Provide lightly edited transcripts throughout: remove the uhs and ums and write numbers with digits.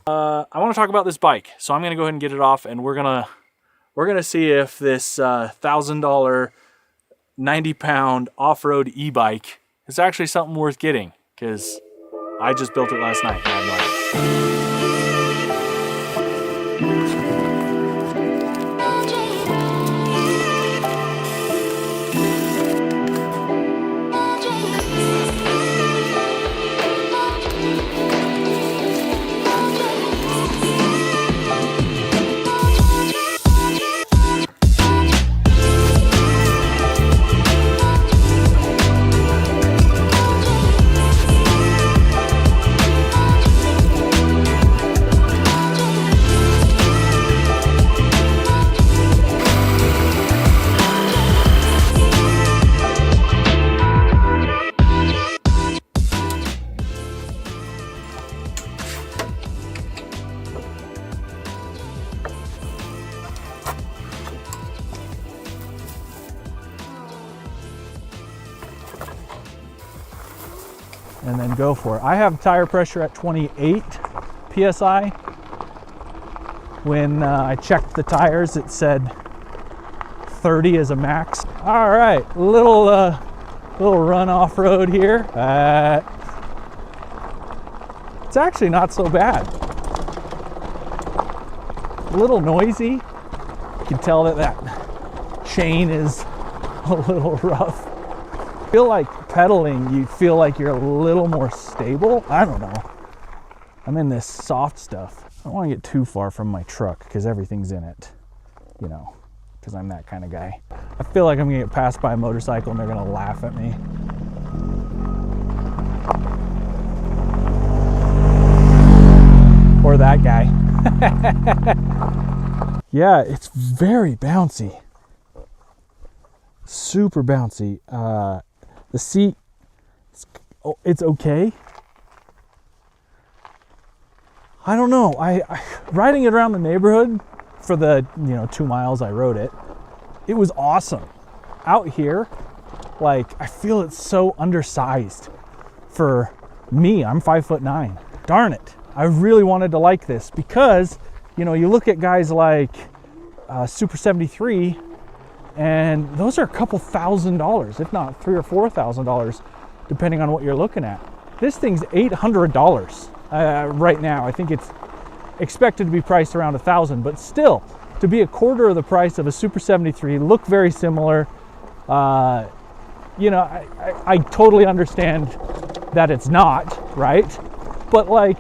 I want to talk about this bike, so I'm gonna go ahead and get it off, and we're gonna see if this $1,000 90-pound off-road e-bike is actually something worth getting, because I just built it last night and I have no idea. And then go for it. I have tire pressure at 28 PSI. When I checked the tires, it said 30 is a max. All right, little run off-road here. It's actually not so bad. A little noisy. You can tell that chain is a little rough. I feel like pedaling, you feel like you're a little more stable. I don't know. I'm in this soft stuff. I don't want to get too far from my truck because everything's in it, you know, because I'm that kind of guy. I feel like I'm gonna get passed by a motorcycle and they're gonna laugh at me. Or that guy. Yeah, it's very bouncy. Super bouncy. The seat, it's okay. I don't know. I riding it around the neighborhood for the 2 miles I rode it, it was awesome. Out here, like, I feel it's so undersized for me. I'm 5'9". Darn it. I really wanted to like this because, you look at guys like Super 73, and those are a couple $1,000s, if not $3,000 or $4,000, depending on what you're looking at. This thing's $800 right now. I think it's expected to be priced around $1,000, but still, to be a quarter of the price of a Super 73, look very similar. I totally understand that it's not, right? But like,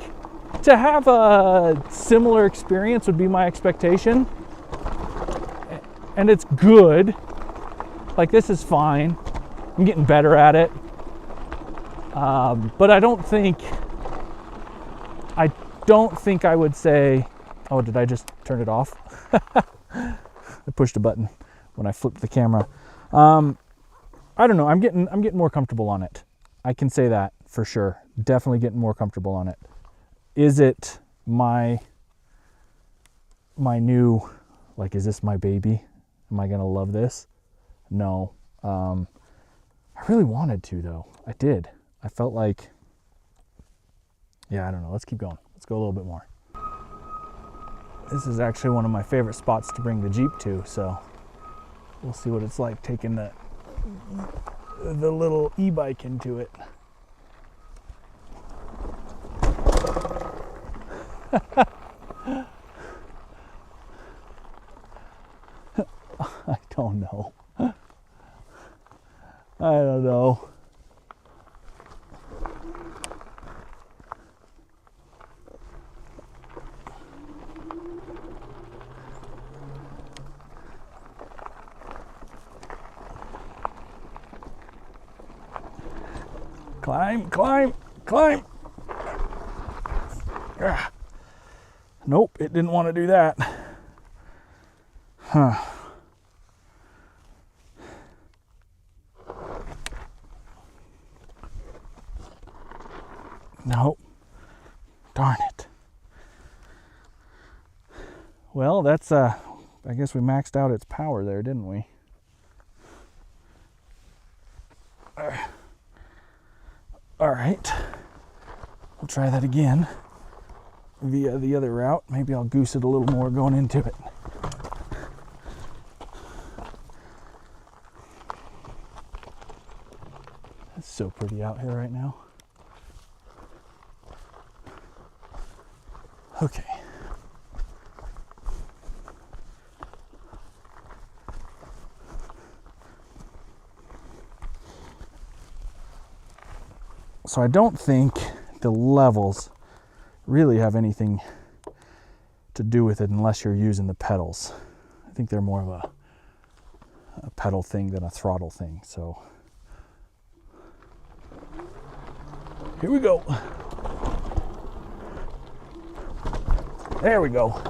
to have a similar experience would be my expectation. And it's good. Like, this is fine. I'm getting better at it. But I don't think I would say, oh, did I just turn it off? I pushed a button when I flipped the camera. I don't know. I'm getting more comfortable on it. I can say that for sure. Definitely getting more comfortable on it. Is it my new, like, is this my baby? Am I going to love this? No. I really wanted to, though. I did. I felt like, yeah, I don't know. Let's keep going. Let's go a little bit more. This is actually one of my favorite spots to bring the Jeep to, so we'll see what it's like taking the little e-bike into it. I don't know. I don't know. Climb, climb, climb. Ah. Nope, it didn't want to do that. Huh. Nope. Darn it. Well, that's, I guess we maxed out its power there, didn't we? All right. We'll try that again. via the other route. Maybe I'll goose it a little more going into it. It's so pretty out here right now. Okay. So I don't think the levels really have anything to do with it unless you're using the pedals. I think they're more of a pedal thing than a throttle thing. So here we go. There we go.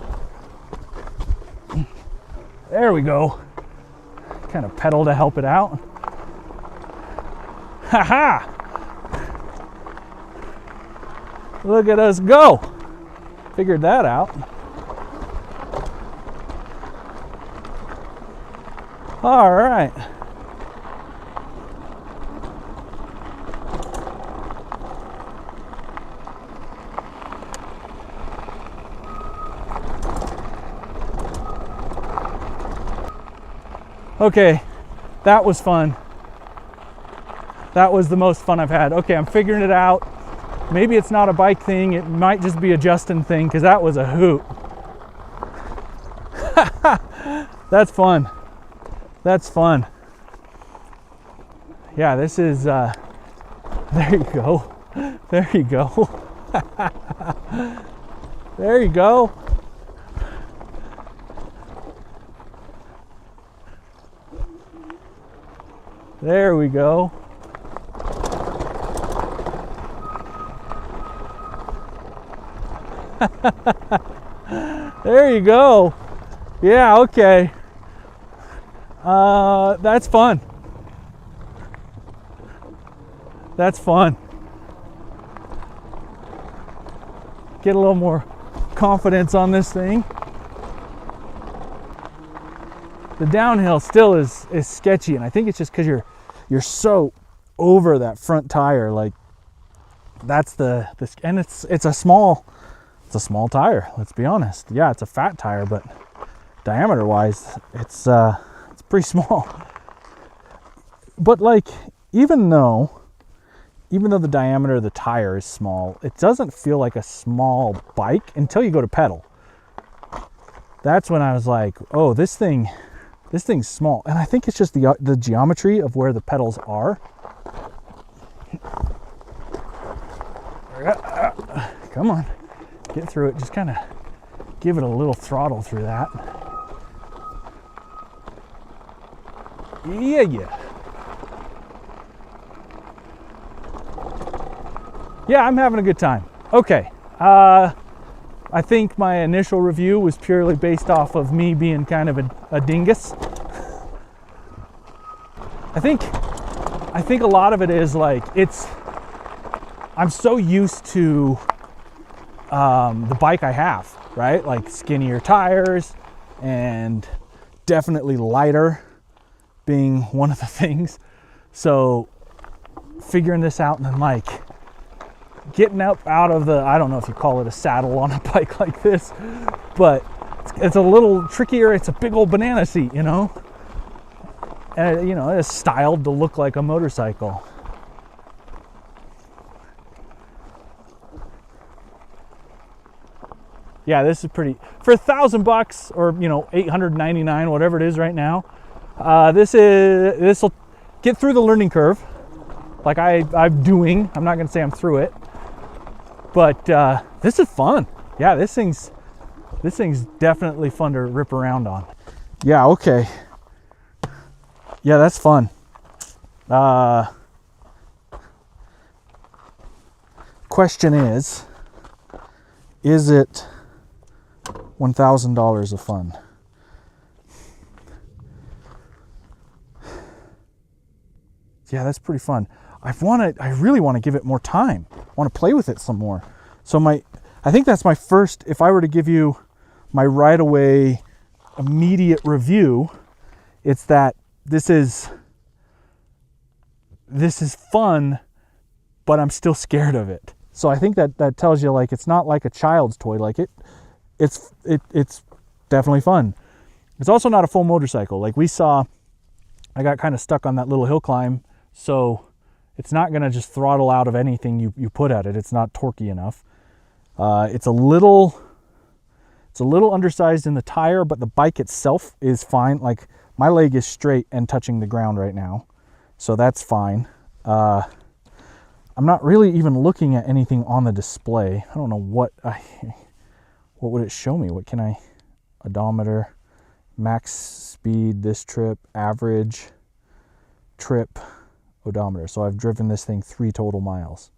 There we go. Kind of pedal to help it out. Ha ha! Look at us go. Figured that out. All right. Okay, that was fun. That was the most fun I've had. Okay, I'm figuring it out. Maybe it's not a bike thing, it might just be a Justin thing, because that was a hoot. That's fun. That's fun. Yeah, this is, there you go. There you go. There you go. There we go. There you go. Yeah, okay. That's fun. That's fun. Get a little more confidence on this thing. The downhill still is sketchy, and I think it's just because you're so over that front tire. Like that's and it's a small tire. Let's be honest. Yeah, it's a fat tire, but diameter wise, it's pretty small. But like even though the diameter of the tire is small, it doesn't feel like a small bike until you go to pedal. That's when I was like, oh, this thing's small. And I think it's just the geometry of where the pedals are. Come on, get through it. Just kind of give it a little throttle through that. Yeah. Yeah, I'm having a good time. Okay. I think my initial review was purely based off of me being kind of a dingus. I think a lot of it is like I'm so used to the bike I have, right? Like skinnier tires and definitely lighter being one of the things. So figuring this out and then like getting up out of the, I don't know if you call it a saddle on a bike like this, but it's a little trickier. It's a big old banana seat, you know? And, you know, it's styled to look like a motorcycle. Yeah, this is pretty, for $1,000 or, you know, $899, whatever it is right now. This will get through the learning curve like I'm doing. I'm not going to say I'm through it. But this is fun. Yeah, this thing's definitely fun to rip around on. Yeah, okay. Yeah, that's fun. Question is it $1,000 of fun? Yeah, that's pretty fun. I really want to give it more time. I want to play with it some more. So I think that's my first, if I were to give you my right away immediate review, it's that this is fun, but I'm still scared of it. So I think that tells you, like, it's not like a child's toy. Like, it's definitely fun. It's also not a full motorcycle. Like we saw, I got kind of stuck on that little hill climb, so it's not going to just throttle out of anything you put at it. It's not torquey enough. It's a little undersized in the tire, but the bike itself is fine. Like, my leg is straight and touching the ground right now, so that's fine. I'm not really even looking at anything on the display. I don't know what would it show me? What can I, odometer, max speed this trip, average trip, odometer. So I've driven this thing 3 total miles.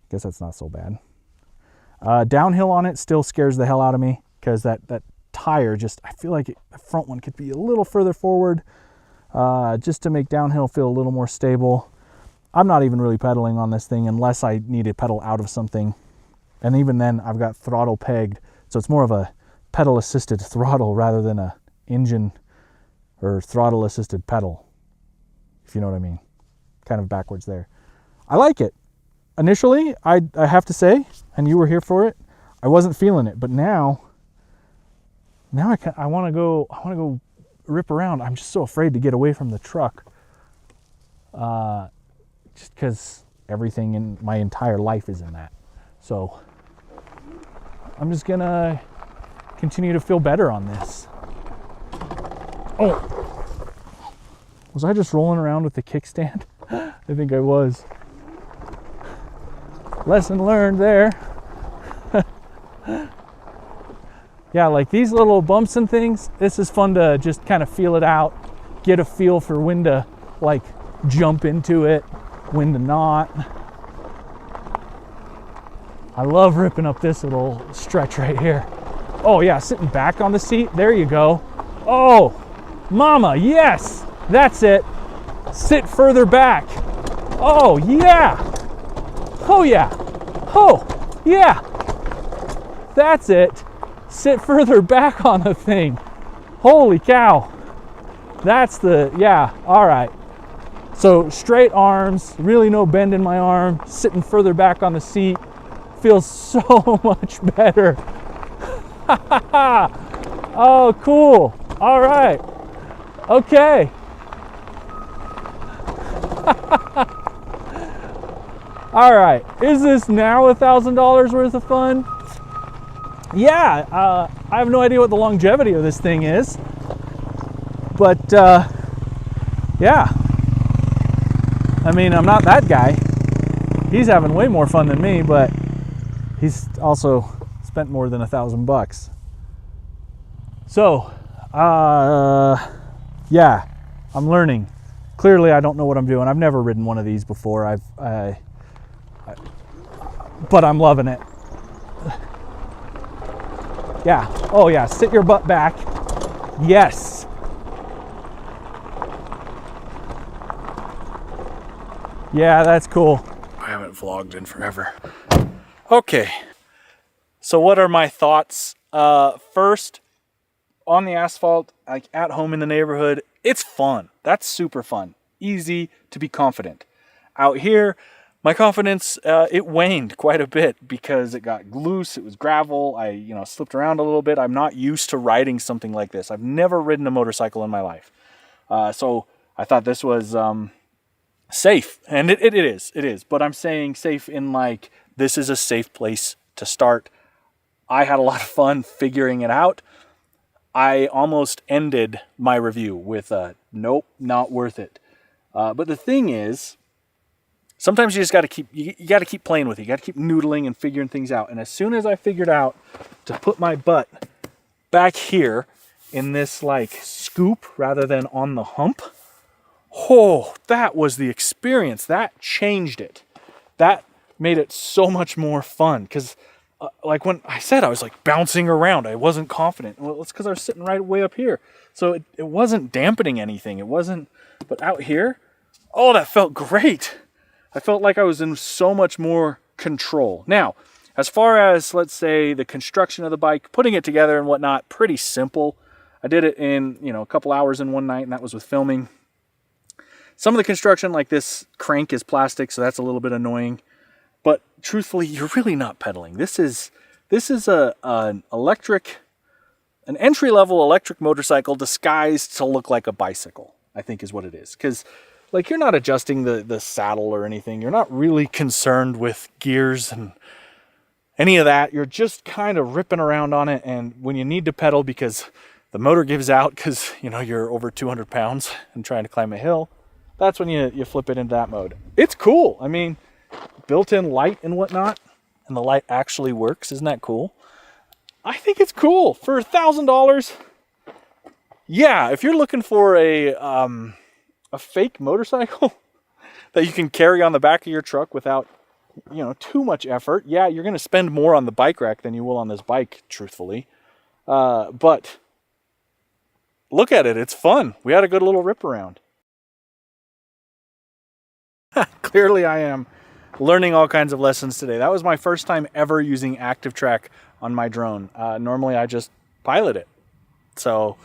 Guess that's not so bad. Downhill on it still scares the hell out of me, because that tire just, I feel like the front one could be a little further forward, just to make downhill feel a little more stable. I'm not even really pedaling on this thing unless I need to pedal out of something. And even then, I've got throttle pegged, so it's more of a pedal assisted throttle rather than a engine or throttle assisted pedal, if you know what I mean. Kind of backwards there. I like it. Initially, I have to say, and you were here for it, I wasn't feeling it, but now I want to go rip around. I'm just so afraid to get away from the truck, just because everything in my entire life is in that. So I'm just gonna continue to feel better on this. Oh, was I just rolling around with the kickstand? I think I was. Lesson learned there. Yeah, like these little bumps and things, this is fun to just kind of feel it out, get a feel for when to like jump into it, when to not. I love ripping up this little stretch right here. Oh yeah, sitting back on the seat, there you go. Oh, mama, yes, that's it. Sit further back. Oh yeah. Oh yeah. Oh yeah. That's it. Sit further back on the thing. Holy cow. That's the, yeah, all right. So straight arms, really no bend in my arm, sitting further back on the seat. Feels so much better. Oh, cool. All right. Okay. All right. Is this now $1,000 worth of fun? Yeah. I have no idea what the longevity of this thing is, but yeah. I mean, I'm not that guy. He's having way more fun than me, but he's also spent more than $1,000. So, yeah, I'm learning. Clearly, I don't know what I'm doing. I've never ridden one of these before. But I'm loving it. Yeah. Oh yeah. Sit your butt back. Yes. Yeah, that's cool. I haven't vlogged in forever. Okay. So what are my thoughts? First, on the asphalt, like at home in the neighborhood, it's fun. That's super fun. Easy to be confident. Out here, my confidence, it waned quite a bit because it got loose. It was gravel. I, slipped around a little bit. I'm not used to riding something like this. I've never ridden a motorcycle in my life. So I thought this was safe. And it is. But I'm saying safe in like, this is a safe place to start. I had a lot of fun figuring it out. I almost ended my review with a nope, not worth it. But the thing is, sometimes you just got to keep playing with it. You got to keep noodling and figuring things out. And as soon as I figured out to put my butt back here in this like scoop rather than on the hump, oh, that was the experience. That changed it. That made it so much more fun because like when I said I was like bouncing around, I wasn't confident. Well, it's because I was sitting right way up here. So it wasn't dampening anything. It wasn't, but out here, oh, that felt great. I felt like I was in so much more control. Now, as far as, let's say, the construction of the bike, putting it together and whatnot, pretty simple. I did it in, a couple hours in one night, and that was with filming. Some of the construction, like this crank is plastic, so that's a little bit annoying. But truthfully, you're really not pedaling. This is an entry-level electric motorcycle disguised to look like a bicycle, I think is what it is. Because like, you're not adjusting the saddle or anything. You're not really concerned with gears and any of that. You're just kind of ripping around on it. And when you need to pedal because the motor gives out because, you know, you're over 200 pounds and trying to climb a hill, that's when you flip it into that mode. It's cool. I mean, built-in light and whatnot, and the light actually works. Isn't that cool? I think it's cool for $1,000. Yeah, if you're looking for a fake motorcycle that you can carry on the back of your truck without, you know, too much effort, yeah, you're going to spend more on the bike rack than you will on this bike, truthfully. But look at it. It's fun. We had a good little rip around. Clearly, I am learning all kinds of lessons today. That was my first time ever using active track on my drone. Normally, I just pilot it. So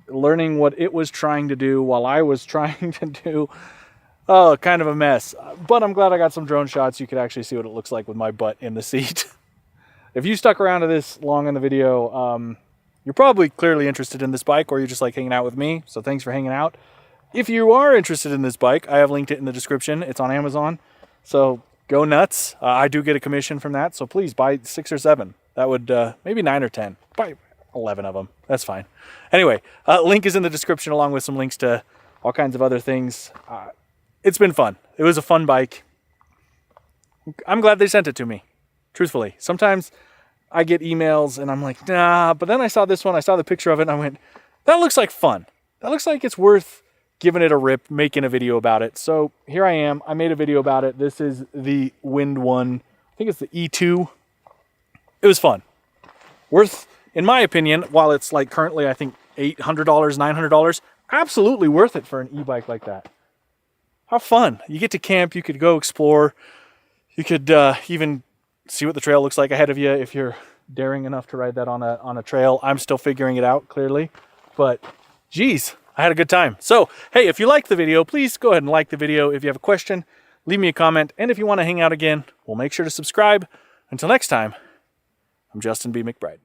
learning what it was trying to do while I was trying to do, oh, kind of a mess. But I'm glad I got some drone shots. You could actually see what it looks like with my butt in the seat. If you stuck around to this long in the video, you're probably clearly interested in this bike, or you're just like hanging out with me. So thanks for hanging out. If you are interested in this bike, I have linked it in the description. It's on Amazon. So go nuts. I do get a commission from that. So please buy 6 or 7. That would, maybe 9 or 10. Buy 11 of them. That's fine. Anyway, link is in the description along with some links to all kinds of other things. It's been fun. It was a fun bike. I'm glad they sent it to me. Truthfully. Sometimes I get emails and I'm like, nah, but then I saw this one. I saw the picture of it and I went, that looks like fun. That looks like it's worth giving it a rip, making a video about it. So here I am. I made a video about it. This is the Windone. I think it's the E2. It was fun. Worth, in my opinion, while it's like currently I think $800, $900, absolutely worth it for an e-bike like that. How fun. You get to camp. You could go explore. You could even see what the trail looks like ahead of you if you're daring enough to ride that on a trail. I'm still figuring it out, clearly. But, geez, I had a good time. So, hey, if you liked the video, please go ahead and like the video. If you have a question, leave me a comment. And if you want to hang out again, we'll make sure to subscribe. Until next time, I'm Justin B. McBride.